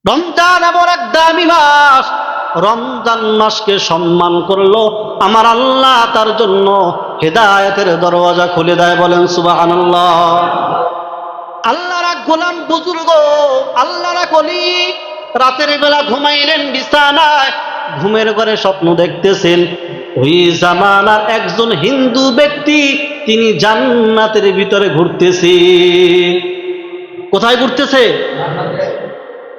রমজান এমন এক দামি মাস, রমজান মাসকে সম্মান করলো আমার আল্লাহ তার জন্য হেদায়েতের দরওয়াজা খুলে দেয়। বলেন সুবহানাল্লাহ। আল্লাহর এক গোলাম বুজুর্গ, আল্লাহর এক ওলি রাতের বেলা ঘুমাইলেন বিছানায়, ঘুমের ঘরে স্বপ্ন দেখতেছেন ওই জামানার একজন হিন্দু ব্যক্তি তিনি জান্নাতের ভিতরে ঘুরতেছে। কোথায় ঘুরতেছে?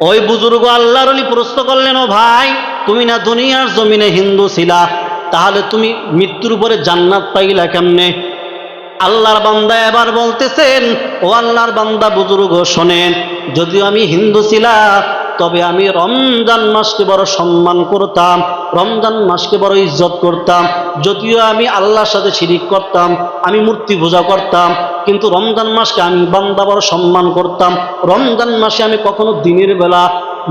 ওই বুজুর্গ আল্লাহর ওলি প্রশ্ন করলেন, ও ভাই, তুমি না দুনিয়ার জমিনে হিন্দু ছিলা, তাহলে তুমি মৃত্যুর উপরে জান্নাত পাইলা কেমনে? আল্লাহর বান্দা এবার বলতেছেন, ও আল্লাহর বান্দা বুজুর্গ শোনেন, যদিও আমি হিন্দু ছিলাম তবে আমি রমজান মাসকে বড় সম্মান করতাম, রমজান মাসকে বড় ইজ্জত করতাম। যদিও আমি আল্লাহর সাথে শিরিক করতাম, আমি মূর্তি পূজা করতাম, কিন্তু রমজান মাসকে আমি বান্দা বড় সম্মান করতাম। রমজান মাসে আমি কখনো দিনের বেলা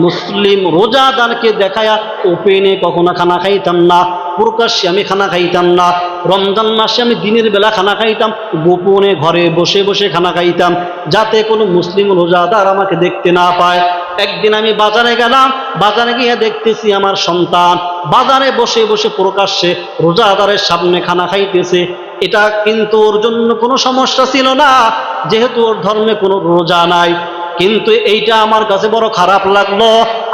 মুসলিম রোজাদারকে দেখায়া ওপেনে কখনো খানা খাইতাম না, প্রকাশ্যে আমি খানা খাইতাম না। রমজান মাসে আমি দিনের বেলা খানা খাইতাম, গোপনে ঘরে বসে বসে খানা খাইতাম, যাতে কোনো মুসলিম রোজাদার আমাকে দেখতে না পায়। একদিন আমি বাজারে গেলাম, বাজারে গিয়ে দেখতেছি আমার সন্তান বাজারে বসে বসে প্রকাশ্যে রোজাদারের সামনে খানা খাইতেছে। এটা কিন্তু ওর জন্য কোনো সমস্যা ছিল না, যেহেতু ওর ধর্মে কোনো রোজা নাই। কিন্তু এইটা আমার কাছে বড় খারাপ লাগলো।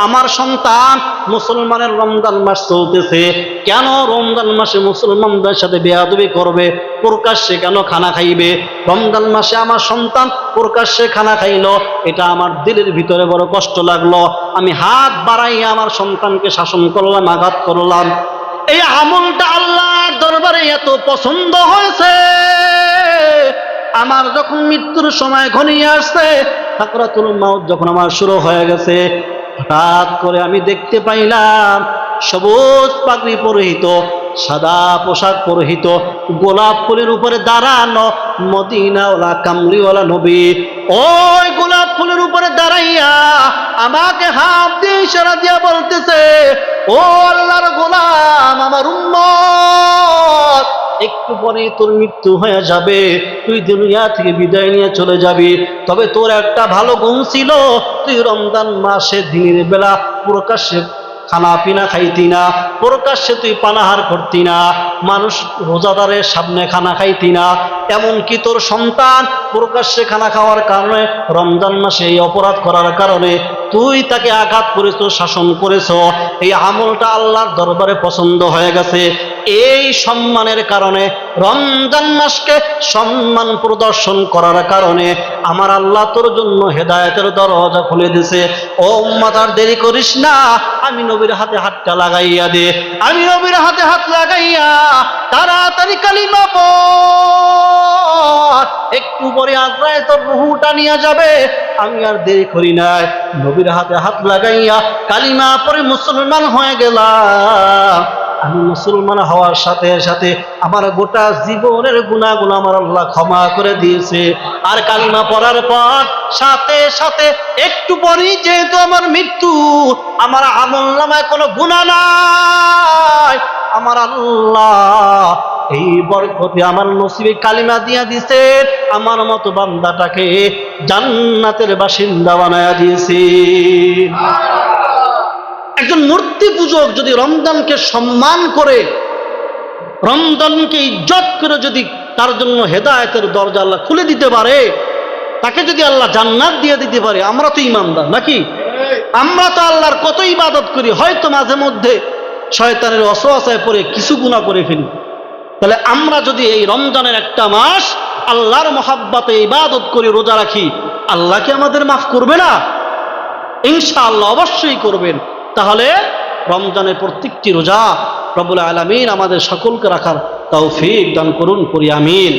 আমার সন্তান মুসলমানের রমজান মাস চলতেছে, কেন রমজান মাসে মুসলমানদের সাথে বেয়াদবি করবে, প্রকাশ্যে কেন খানা খাইবে? রমজান মাসে আমার সন্তান প্রকাশ্যে খানা খাইলো, এটা আমার দিলের ভিতরে বড় কষ্ট লাগলো। আমি হাত বাড়াইয়া আমার সন্তানকে শাসন করলাম, আঘাত করলাম। এই আমলটা আল্লাহর দরবারে এত পছন্দ হয়েছে, আমার যখন মৃত্যুর সময় ঘনিয়ে আসছে, সাকরাতুল মাউত যখন আমার শুরু হয়ে গেছে, হঠাৎ করে আমি দেখতে পাইলাম সবুজ পাগড়ি পরিহিত, সাদা পোশাক পরিহিত, গোলাপ ফুলের উপরে দাঁড়ানো মদিনাওয়ালা কামলিওয়ালা নবী ওই গোলাপ ফুলের উপরে দাঁড়াইয়া আমাকে হাত দিয়ে ইশারা দিয়া বলতেছে, ও আল্লাহর গোলাম, আমার উম্মত, একটু পরে তোর মৃত্যু হয়ে যাবে, তুই দুনিয়া থেকে বিদায় নিয়ে চলে যাবি। তবে তোর একটা ভালো গুণ ছিল, তুই রমজান মাসে দিনের বেলা প্রকাশ্যে খানা পিনা খাইতি না, প্রকাশ্যে তুই পানাহার করতি না, মানুষ রোজাদারের সামনে খানা খাইতি না। এমনকি তোর সন্তান প্রকাশ্যে খানা খাওয়ার কারণে, রমজান মাসে এই অপরাধ করার কারণে তুই তাকে আঘাত করেছ, শাসন করেছ। এই আমলটা আল্লাহর দরবারে পছন্দ হয়ে গেছে। এই সম্মানের কারণে, রমজান মাসকে সম্মান প্রদর্শন করার কারণে আমার আল্লাহ তোর জন্য হেদায়েতের দরজা খুলে দিয়েছে। ও উম্মত, আর দেরি করিস না, আমি নবীর হাতে হাতটা লাগাইয়া দে, আমি নবীর হাতে হাত লাগাইয়া তাড়াতাড়ি কালিমা পড়, একটু পরে আজরাইল তোর রূহটা নিয়ে যাবে। আমি আর দেরি করি নাই, নবীর হাতে হাত লাগাইয়া কালিমা পড়ে মুসলমান হয়ে গেলাম। আমি মুসলমান হওয়ার সাথে সাথে আমার গোটা জীবনের গুনাহগুলো আমার আল্লাহ ক্ষমা করে দিয়েছে। আর কালিমা পড়ার পর সাথে সাথে একটু পরেই যেহেতু আমার মৃত্যু, আমার আমলনামায় কোনো গুনাহ নাই, আমার আল্লাহ এই বরকতে আমার নসিবে কালিমা দিয়া দিছে, আমার মতো বান্দাটাকে জান্নাতের বাসিন্দা বানায়া দিয়েছে। একজন মূর্তি পূজক যদি রমজানকে সম্মান করে, রমজানকে ইজ্জত করে, যদি তার জন্য হেদায়েতের দরজা আল্লাহ খুলে দিতে পারে, তাকে যদি আল্লাহ জান্নাত দিয়ে দিতে পারে, আমরা তো ঈমানদার নাকি? আমরা তো আল্লাহর কত ইবাদত করি, হয়তো মাঝে মধ্যে শয়তানের ওয়াসওয়াসায় পড়ে কিছু গুনাহ করে ফেলি। তাহলে আমরা যদি এই রমজানের একটা মাস আল্লাহর মহাব্বতে ইবাদত করি, রোজা রাখি, আল্লাহ কি আমাদের মাফ করবে না? ইনশাআল্লাহ অবশ্যই করবেন। তাহলে রমজানের প্রত্যেকটি রোজা রব্বুল আলামিন আমাদের সকলকে রাখার তৌফিক দান করুন, করি আমিন।